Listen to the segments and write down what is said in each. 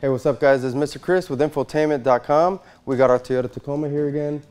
Hey, what's up guys? This is Mr. Chris with Infotainment.com. We got our Toyota Tacoma here again.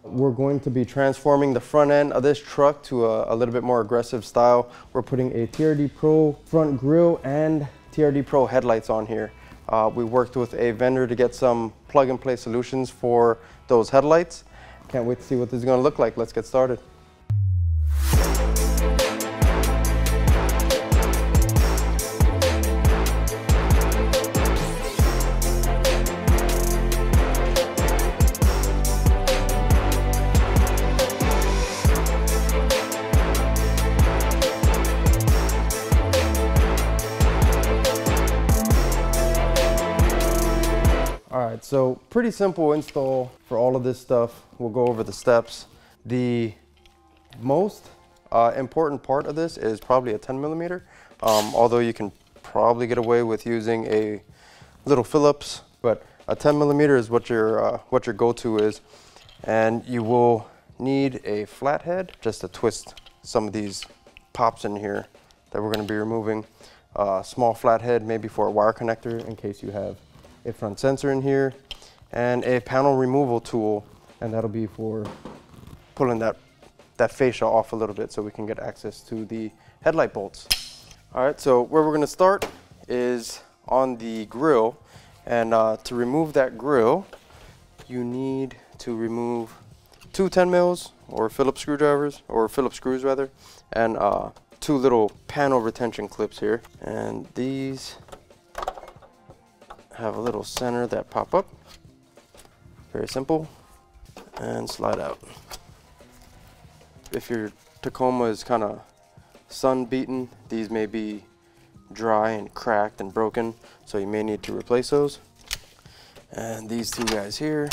We're going to be transforming the front end of this truck to a little bit more aggressive style. We're putting a TRD Pro front grille and TRD Pro headlights on here. We worked with a vendor to get some plug-and-play solutions for those headlights. Can't wait to see what this is going to look like. Let's get started. Alright, so pretty simple install for all of this stuff. We'll go over the steps. The most important part of this is probably a 10mm, although you can probably get away with using a little Phillips, but a 10mm is what your go-to is. And you will need a flathead just to twist some of these pops in here that we're going to be removing. Small flathead maybe for a wire connector in case you have a front sensor in here, and a panel removal tool, and that'll be for pulling that fascia off a little bit so we can get access to the headlight bolts. All right, so where we're going to start is on the grille, and to remove that grille you need to remove two 10 mils or Phillips screwdrivers, or Phillips screws rather, and two little panel retention clips here, and these have a little center that pop up. Very simple, and slide out. If your Tacoma is kind of sun beaten, these may be dry and cracked and broken, so you may need to replace those. And these two guys here,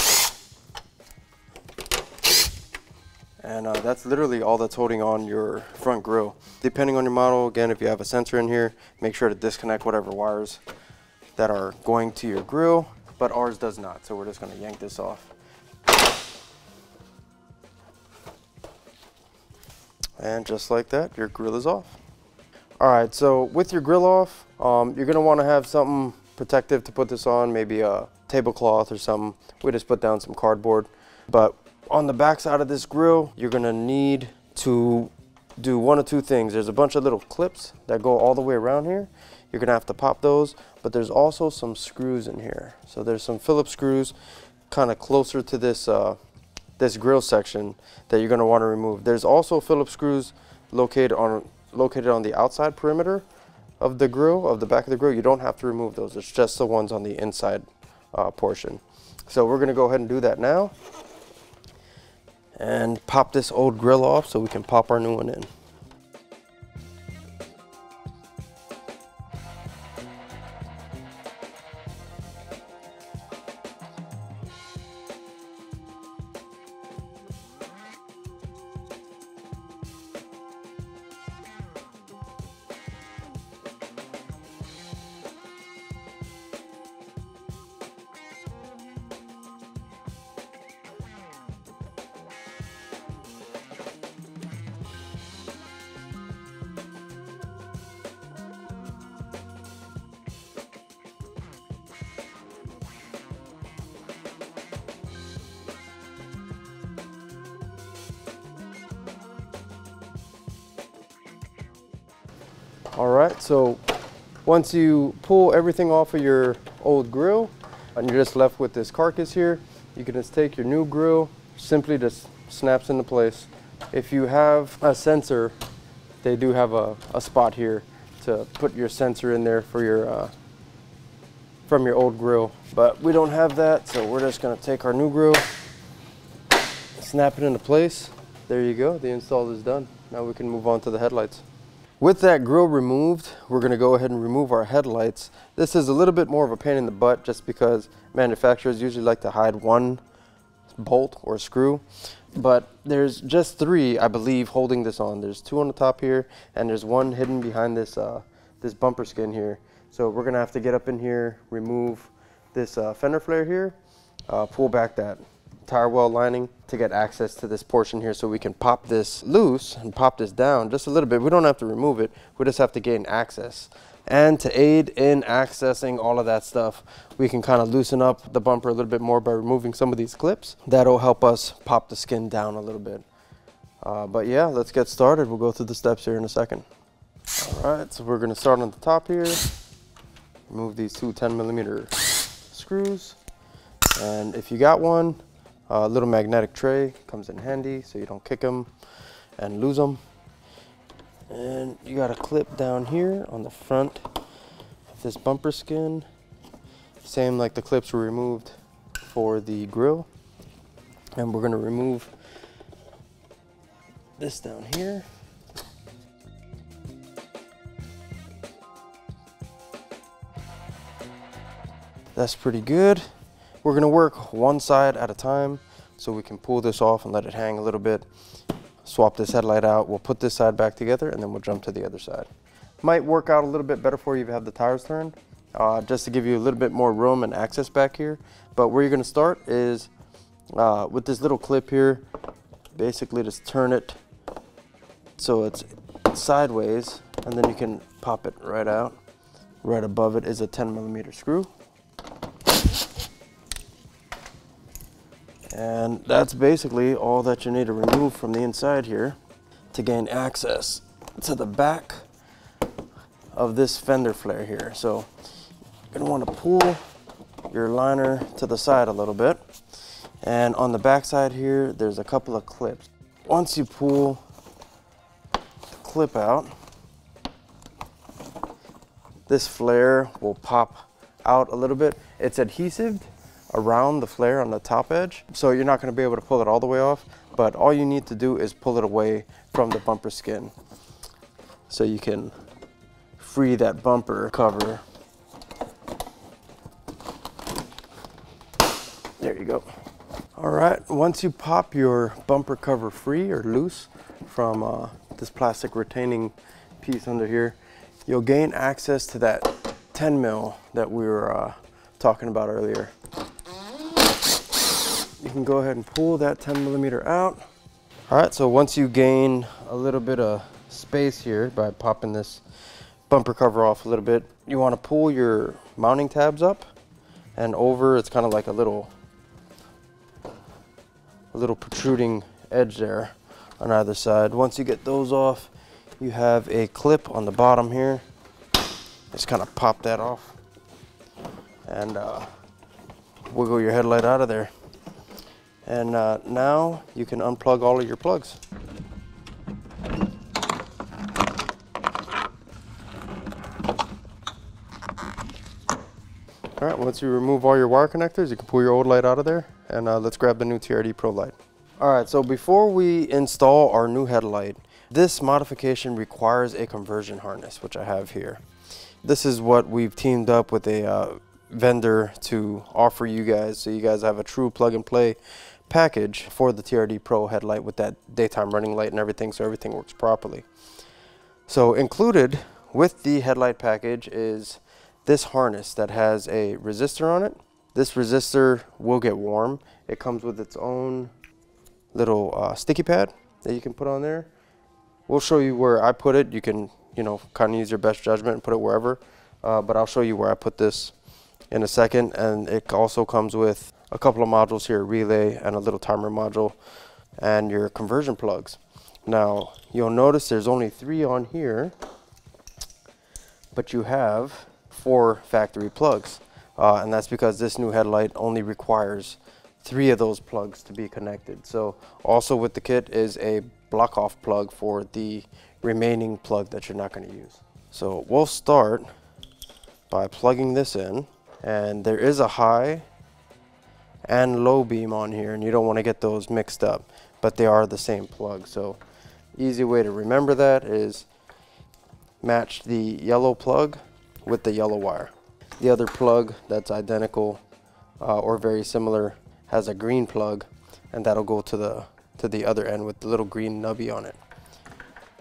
and that's literally all that's holding on your front grille. Depending on your model, again, if you have a sensor in here, make sure to disconnect whatever wires that are going to your grille, but ours does not, so we're just going to yank this off. And just like that, your grille is off. Alright, so with your grille off, you're going to want to have something protective to put this on, maybe a tablecloth or something. We just put down some cardboard. But on the back side of this grille, you're going to need to do one of two things. There's a bunch of little clips that go all the way around here. You're gonna have to pop those, but there's also some screws in here. So there's some Phillips screws kind of closer to this this grille section that you're gonna want to remove. There's also Phillips screws located on the outside perimeter of the grille, of the back of the grille. You don't have to remove those. It's just the ones on the inside portion. So we're gonna go ahead and do that now, and pop this old grille off so we can pop our new one in. Alright, so once you pull everything off of your old grille and you're just left with this carcass here, you can just take your new grille, simply just snaps into place. If you have a sensor, they do have a spot here to put your sensor in there for your from your old grille, but we don't have that, so we're just going to take our new grille, snap it into place. There you go, the install is done. Now we can move on to the headlights. With that grille removed, we're going to go ahead and remove our headlights. This is a little bit more of a pain in the butt just because manufacturers usually like to hide one bolt or screw, but there's just three, I believe, holding this on. There's two on the top here, and there's one hidden behind this this bumper skin here. So we're going to have to get up in here, remove this fender flare here, pull back that tire well lining to get access to this portion here, so we can pop this loose and pop this down just a little bit. We don't have to remove it, we just have to gain access. And to aid in accessing all of that stuff, we can kind of loosen up the bumper a little bit more by removing some of these clips. That'll help us pop the skin down a little bit. But yeah, let's get started. We'll go through the steps here in a second. All right, so we're gonna start on the top here. Remove these two 10mm screws. And if you got one, a little magnetic tray comes in handy so you don't kick them and lose them. And you got a clip down here on the front of this bumper skin. Same like the clips were removed for the grille. And we're gonna remove this down here. That's pretty good. We're gonna work one side at a time so we can pull this off and let it hang a little bit. Swap this headlight out, we'll put this side back together, and then we'll jump to the other side. Might work out a little bit better for you if you have the tires turned, just to give you a little bit more room and access back here. But where you're gonna start is with this little clip here. Basically just turn it so it's sideways, and then you can pop it right out. Right above it is a 10mm screw. And that's basically all that you need to remove from the inside here to gain access to the back of this fender flare here. So you're gonna want to pull your liner to the side a little bit. And on the back side here, there's a couple of clips. Once you pull the clip out, this flare will pop out a little bit. It's adhesive around the flare on the top edge, so you're not going to be able to pull it all the way off, but all you need to do is pull it away from the bumper skin so you can free that bumper cover. There you go. All right, once you pop your bumper cover free or loose from this plastic retaining piece under here, you'll gain access to that 10mm that we were talking about earlier. You can go ahead and pull that 10mm out. All right, so once you gain a little bit of space here by popping this bumper cover off a little bit, you want to pull your mounting tabs up and over. It's kind of like a little protruding edge there on either side. Once you get those off, you have a clip on the bottom here. Just kind of pop that off and wiggle your headlight out of there. And now you can unplug all of your plugs. All right, once you remove all your wire connectors, you can pull your old light out of there, and let's grab the new TRD Pro light. All right, so before we install our new headlight, this modification requires a conversion harness, which I have here. This is what we've teamed up with a vendor to offer you guys, so you guys have a true plug and play package for the TRD Pro headlight with that daytime running light and everything, so everything works properly. So included with the headlight package is this harness that has a resistor on it. This resistor will get warm. It comes with its own little sticky pad that you can put on there. We'll show you where I put it. You can, you know, kind of use your best judgment and put it wherever, but I'll show you where I put this in a second. And it also comes with a couple of modules here, a relay and a little timer module, and your conversion plugs. Now you'll notice there's only 3 on here, but you have 4 factory plugs, and that's because this new headlight only requires 3 of those plugs to be connected. So also with the kit is a block off plug for the remaining plug that you're not going to use. So we'll start by plugging this in, and there is a high and low beam on here, and you don't want to get those mixed up, but they are the same plug. So easy way to remember that is match the yellow plug with the yellow wire. The other plug that's identical or very similar has a green plug, and that'll go to the other end with the little green nubby on it.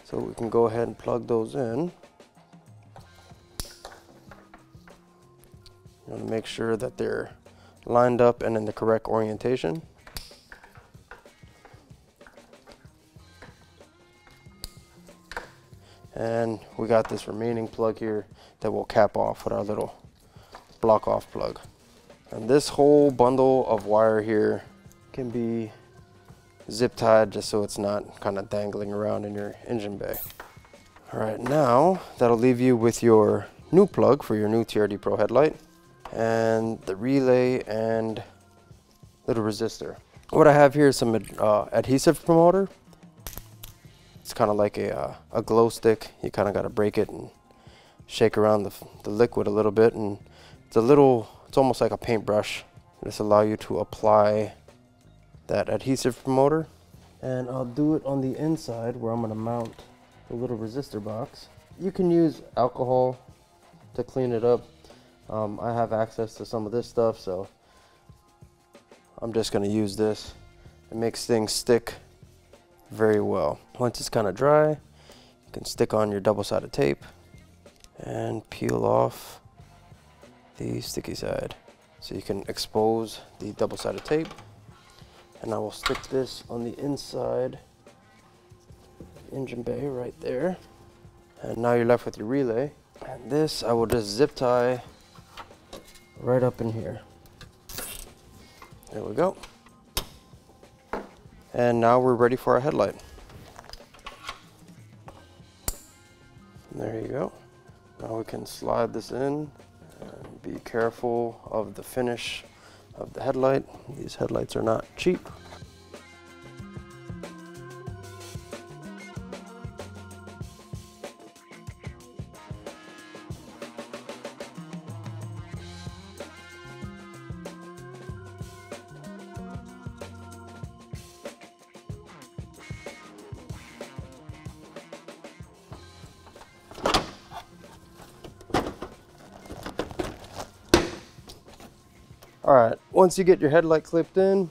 So we can go ahead and plug those in. You want to make sure that they're lined up and in the correct orientation. And we got this remaining plug here that we'll cap off with our little block off plug. And this whole bundle of wire here can be zip tied just so it's not kind of dangling around in your engine bay. All right, now that'll leave you with your new plug for your new TRD Pro headlight and the relay and little resistor. What I have here is some adhesive promoter. It's kind of like a glow stick. You kind of got to break it and shake around the liquid a little bit, and it's almost like a paintbrush. This allows you to apply that adhesive promoter. And I'll do it on the inside where I'm going to mount the little resistor box. You can use alcohol to clean it up. I have access to some of this stuff, so I'm just going to use this. It makes things stick very well. Once it's kind of dry, you can stick on your double-sided tape and peel off the sticky side. So you can expose the double-sided tape. And I will stick this on the inside engine bay right there. And now you're left with your relay. And this I will just zip tie right up in here. There we go. And now we're ready for our headlight. There you go. Now we can slide this in and be careful of the finish of the headlight. These headlights are not cheap. All right, once you get your headlight clipped in,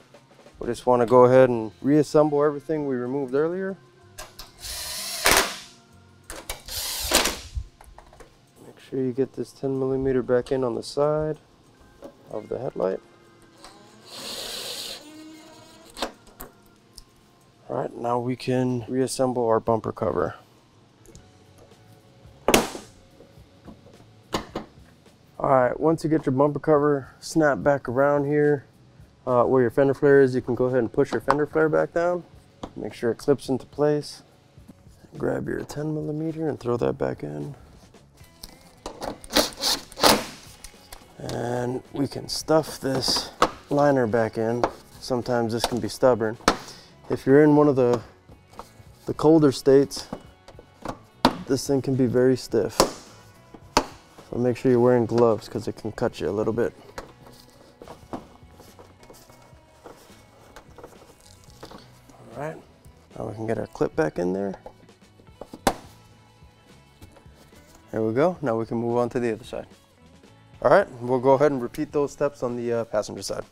we just want to go ahead and reassemble everything we removed earlier. Make sure you get this 10mm back in on the side of the headlight. All right, now we can reassemble our bumper cover. Alright, once you get your bumper cover snapped back around here where your fender flare is, you can go ahead and push your fender flare back down. Make sure it clips into place. Grab your 10mm and throw that back in. And we can stuff this liner back in. Sometimes this can be stubborn. If you're in one of the colder states, this thing can be very stiff. So make sure you're wearing gloves because it can cut you a little bit. All right, now we can get our clip back in there. There we go. Now we can move on to the other side. All right, we'll go ahead and repeat those steps on the passenger side.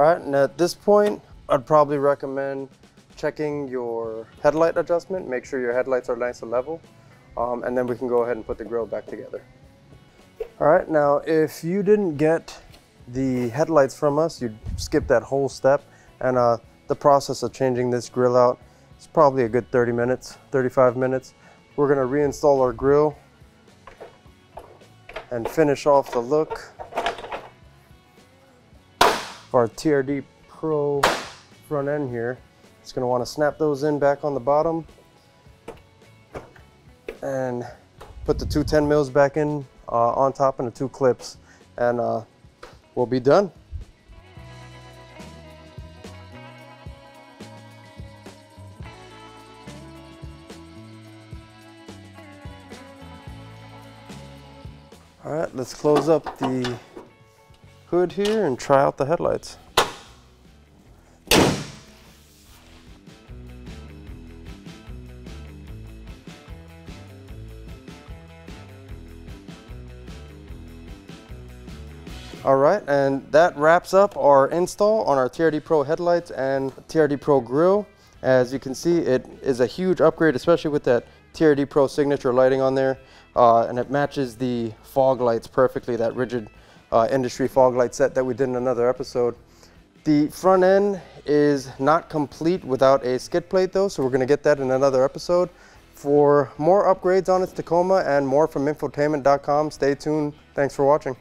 All right, and at this point, I'd probably recommend checking your headlight adjustment. Make sure your headlights are nice and level, and then we can go ahead and put the grille back together. All right, now if you didn't get the headlights from us, you'd skip that whole step, and the process of changing this grille out is probably a good 30 minutes, 35 minutes. We're gonna reinstall our grille and finish off the look of our TRD Pro front end here. Just gonna wanna snap those in back on the bottom and put the 210 mils back in on top and the 2 clips, and we'll be done. All right, let's close up the hood here and try out the headlights. All right, and that wraps up our install on our TRD Pro headlights and TRD Pro grille. As you can see, it is a huge upgrade, especially with that TRD Pro signature lighting on there, and it matches the fog lights perfectly, that rigid industry fog light set that we did in another episode. The front end is not complete without a skid plate though, so we're gonna get that in another episode. For more upgrades on its Tacoma and more from Infotainment.com, stay tuned. Thanks for watching.